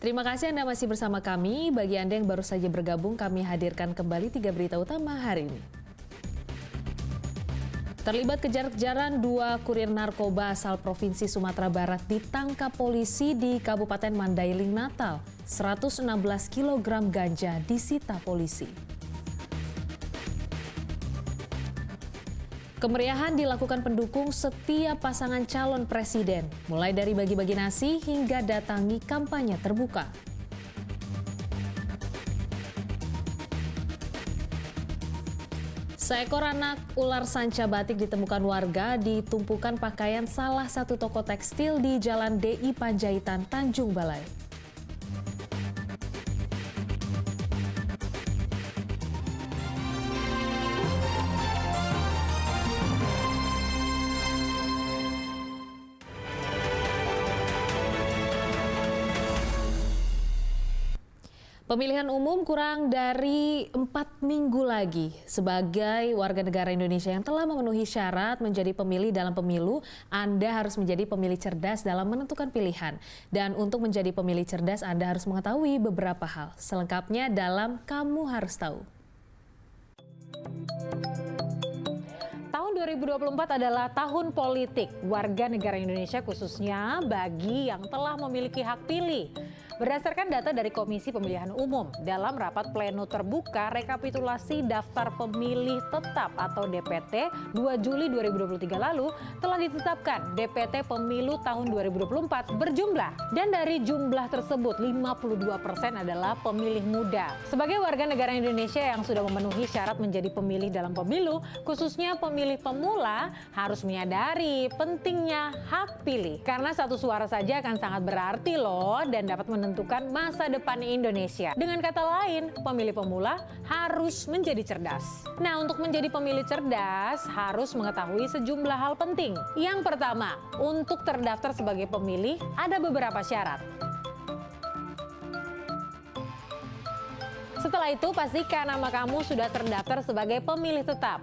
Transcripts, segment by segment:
Terima kasih Anda masih bersama kami. Bagi Anda yang baru saja bergabung, kami hadirkan kembali 3 berita utama hari ini. Terlibat kejar-kejaran 2 kurir narkoba asal Provinsi Sumatera Barat ditangkap polisi di Kabupaten Mandailing, Natal. 116 kg ganja disita polisi. Kemeriahan dilakukan pendukung setiap pasangan calon presiden, mulai dari bagi-bagi nasi hingga datangi kampanye terbuka. Seekor anak ular sanca batik ditemukan warga di tumpukan pakaian salah satu toko tekstil di Jalan DI Panjaitan, Tanjung Balai. Pemilihan umum kurang dari 4 minggu lagi. Sebagai warga negara Indonesia yang telah memenuhi syarat menjadi pemilih dalam pemilu, Anda harus menjadi pemilih cerdas dalam menentukan pilihan. Dan untuk menjadi pemilih cerdas, Anda harus mengetahui beberapa hal. Selengkapnya dalam Kamu Harus Tahu. Tahun 2024 adalah tahun politik warga negara Indonesia, khususnya bagi yang telah memiliki hak pilih. Berdasarkan data dari Komisi Pemilihan Umum, dalam rapat pleno terbuka rekapitulasi daftar pemilih tetap atau DPT 2 Juli 2023 lalu telah ditetapkan DPT pemilu tahun 2024 berjumlah. Dan dari jumlah tersebut 52% adalah pemilih muda. Sebagai warga negara Indonesia yang sudah memenuhi syarat menjadi pemilih dalam pemilu, khususnya pemilih pemula, harus menyadari pentingnya hak pilih. Karena satu suara saja akan sangat berarti loh dan dapat menentukan masa depan Indonesia. Dengan kata lain, pemilih pemula harus menjadi cerdas. Nah, untuk menjadi pemilih cerdas harus mengetahui sejumlah hal penting. Yang pertama, untuk terdaftar sebagai pemilih ada beberapa syarat. Setelah itu, pastikan nama kamu sudah terdaftar sebagai pemilih tetap.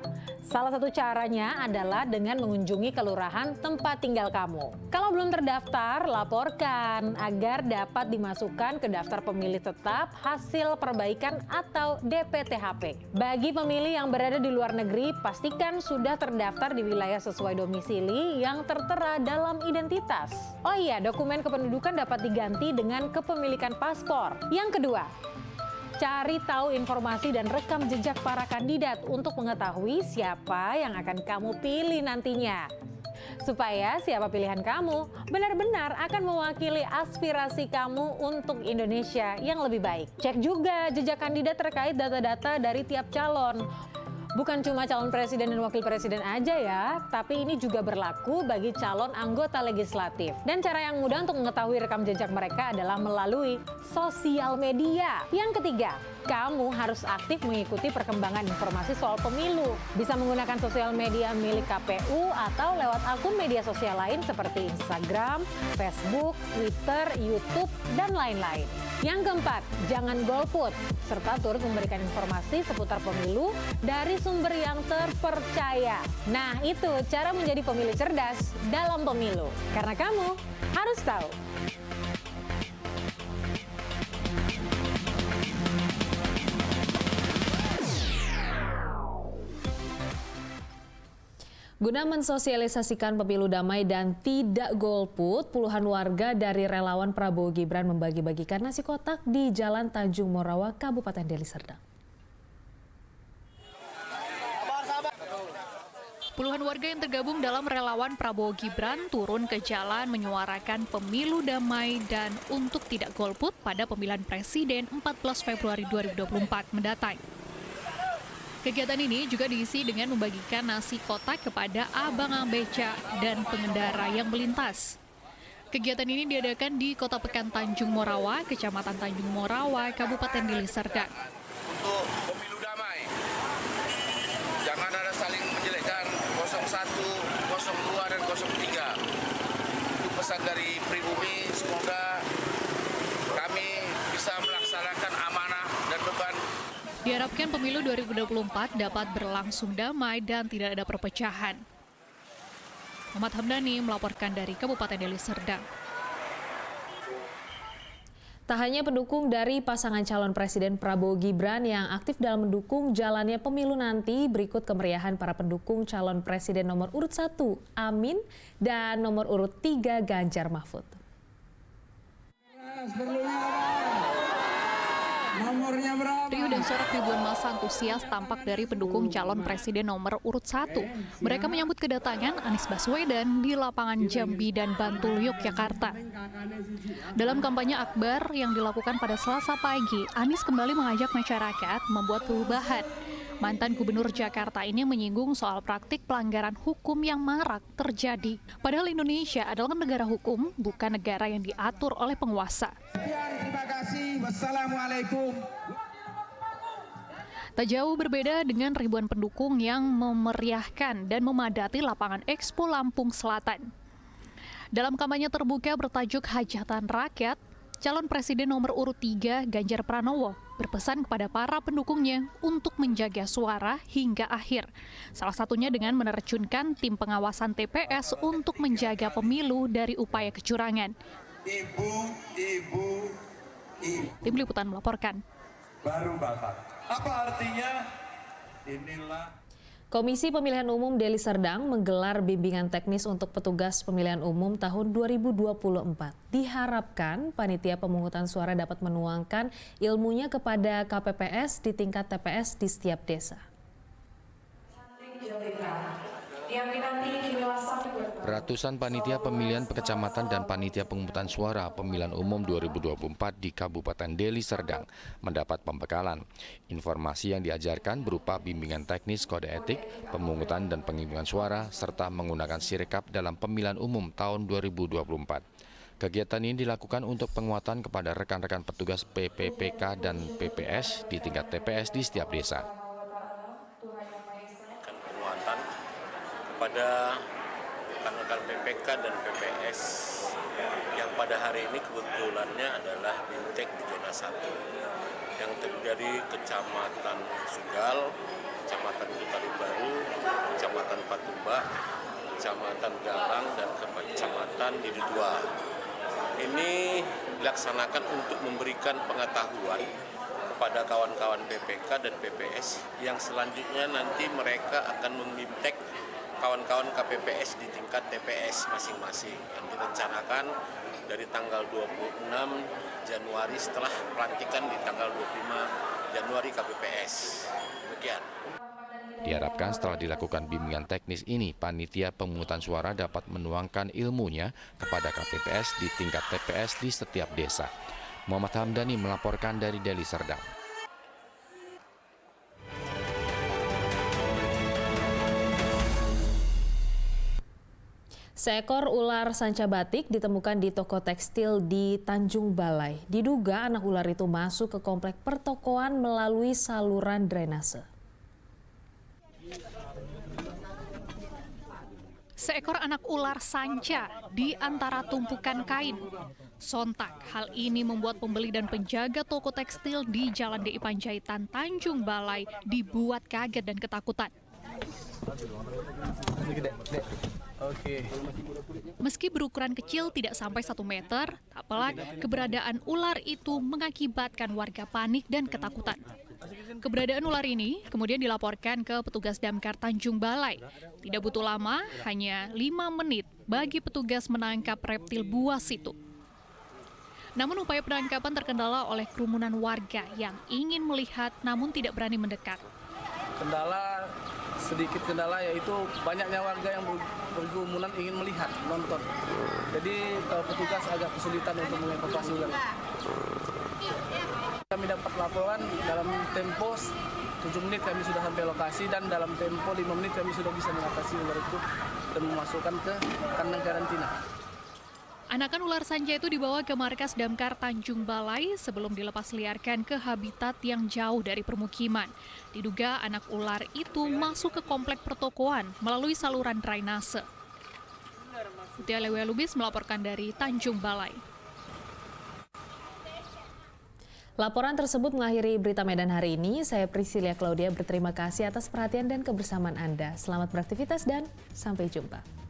Salah satu caranya adalah dengan mengunjungi kelurahan tempat tinggal kamu. Kalau belum terdaftar, laporkan agar dapat dimasukkan ke daftar pemilih tetap hasil perbaikan atau DPTHP. Bagi pemilih yang berada di luar negeri, pastikan sudah terdaftar di wilayah sesuai domisili yang tertera dalam identitas. Oh iya, dokumen kependudukan dapat diganti dengan kepemilikan paspor. Yang kedua, cari tahu informasi dan rekam jejak para kandidat untuk mengetahui siapa yang akan kamu pilih nantinya. Supaya siapa pilihan kamu benar-benar akan mewakili aspirasi kamu untuk Indonesia yang lebih baik. Cek juga jejak kandidat terkait data-data dari tiap calon. Bukan cuma calon presiden dan wakil presiden aja ya, tapi ini juga berlaku bagi calon anggota legislatif. Dan cara yang mudah untuk mengetahui rekam jejak mereka adalah melalui sosial media. Yang ketiga, kamu harus aktif mengikuti perkembangan informasi soal pemilu. Bisa menggunakan sosial media milik KPU atau lewat akun media sosial lain seperti Instagram, Facebook, Twitter, YouTube, dan lain-lain. Yang keempat, jangan golput, serta turut memberikan informasi seputar pemilu dari sumber yang terpercaya. Nah, itu cara menjadi pemilih cerdas dalam pemilu. Karena kamu harus tahu. Guna mensosialisasikan pemilu damai dan tidak golput, puluhan warga dari relawan Prabowo Gibran membagi-bagikan nasi kotak di Jalan Tanjung Morawa, Kabupaten Deli Serdang. Puluhan warga yang tergabung dalam relawan Prabowo Gibran turun ke jalan menyuarakan pemilu damai dan untuk tidak golput pada pemilihan presiden 14 Februari 2024 mendatang. Kegiatan ini juga diisi dengan membagikan nasi kotak kepada abang-abang beca dan pengendara yang melintas. Kegiatan ini diadakan di Kota Pekan Tanjung Morawa, Kecamatan Tanjung Morawa, Kabupaten Deli Serdang. Untuk pemilu damai, jangan ada saling menjelekkan 01, 02, dan 03. Itu pesan dari Pribumi, semoga kami bisa melaksanakan amanah dan beban. Diharapkan pemilu 2024 dapat berlangsung damai dan tidak ada perpecahan. Muhammad Hamdani melaporkan dari Kabupaten Deli Serdang. Tak hanya pendukung dari pasangan calon Presiden Prabowo Gibran yang aktif dalam mendukung jalannya pemilu nanti, berikut kemeriahan para pendukung calon Presiden nomor urut 1 Amin dan nomor urut 3 Ganjar Mahfud. Riuh dan sorak ribuan massa antusias tampak dari pendukung calon presiden nomor urut 1. Mereka menyambut kedatangan Anies Baswedan di lapangan Jambi dan Bantul, Yogyakarta. Dalam kampanye akbar yang dilakukan pada Selasa pagi, Anies kembali mengajak masyarakat membuat perubahan. Mantan Gubernur Jakarta ini menyinggung soal praktik pelanggaran hukum yang marak terjadi. Padahal Indonesia adalah negara hukum, bukan negara yang diatur oleh penguasa. Terima kasih. Wassalamualaikum. Tak jauh berbeda dengan ribuan pendukung yang memeriahkan dan memadati lapangan Expo Lampung Selatan. Dalam kampanye terbuka bertajuk Hajatan Rakyat, calon presiden nomor urut 3 Ganjar Pranowo berpesan kepada para pendukungnya untuk menjaga suara hingga akhir. Salah satunya dengan menerjunkan tim pengawasan TPS untuk menjaga pemilu dari upaya kecurangan. Ibu. Tim Liputan melaporkan. Baru Bapak. Apa artinya? Inilah. Komisi Pemilihan Umum Deli Serdang menggelar bimbingan teknis untuk petugas pemilihan umum tahun 2024. Diharapkan panitia pemungutan suara dapat menuangkan ilmunya kepada KPPS di tingkat TPS di setiap desa. Ratusan panitia pemilihan kecamatan dan panitia pemungutan suara pemilihan umum 2024 di Kabupaten Deli Serdang mendapat pembekalan. Informasi yang diajarkan berupa bimbingan teknis kode etik, pemungutan dan penghitungan suara, serta menggunakan sirekap dalam pemilihan umum tahun 2024. Kegiatan ini dilakukan untuk penguatan kepada rekan-rekan petugas PPPK dan PPS di tingkat TPS di setiap desa. Penguatan kepada rekan-rekan PPK dan PPS yang pada hari ini kebetulannya adalah Bintek di zona 1 yang terjadi Kecamatan Sugal, Kecamatan Kutali Baru, Kecamatan Patumba, Kecamatan Galang, dan Kecamatan Didua. Ini dilaksanakan untuk memberikan pengetahuan kepada kawan-kawan PPK dan PPS yang selanjutnya nanti mereka akan membintek kawan-kawan KPPS di tingkat TPS masing-masing yang direncanakan dari tanggal 26 Januari setelah pelantikan di tanggal 25 Januari KPPS. Demikian. Diharapkan setelah dilakukan bimbingan teknis ini, panitia pemungutan suara dapat menuangkan ilmunya kepada KPPS di tingkat TPS di setiap desa. Muhammad Hamdani melaporkan dari Deli Serdang. Seekor ular sanca batik ditemukan di toko tekstil di Tanjung Balai. Diduga anak ular itu masuk ke komplek pertokoan melalui saluran drainase. Seekor anak ular sanca di antara tumpukan kain. Sontak, hal ini membuat pembeli dan penjaga toko tekstil di Jalan DI Panjaitan, Tanjung Balai dibuat kaget dan ketakutan. Meski berukuran kecil tidak sampai 1 meter, tak pelak keberadaan ular itu mengakibatkan warga panik dan ketakutan. Keberadaan ular ini kemudian dilaporkan ke petugas Damkar Tanjung Balai. Tidak butuh lama, hanya 5 menit bagi petugas menangkap reptil buas itu. Namun upaya penangkapan terkendala oleh kerumunan warga yang ingin melihat namun tidak berani mendekat. Sedikit kendala yaitu banyaknya warga yang berkerumunan ingin melihat, nonton. Jadi petugas agak kesulitan untuk mengevakuasi ular. Kami dapat laporan dalam tempo 7 menit kami sudah sampai lokasi dan dalam tempo 5 menit kami sudah bisa mengatasi ular itu dan memasukkan ke kandang karantina. Anakan ular sanca itu dibawa ke markas Damkar Tanjung Balai sebelum dilepas liarkan ke habitat yang jauh dari permukiman. Diduga anak ular itu masuk ke komplek pertokoan melalui saluran drainase. Utia Lewe Lubis melaporkan dari Tanjung Balai. Laporan tersebut mengakhiri berita Medan hari ini. Saya Priscilia Claudia berterima kasih atas perhatian dan kebersamaan Anda. Selamat beraktivitas dan sampai jumpa.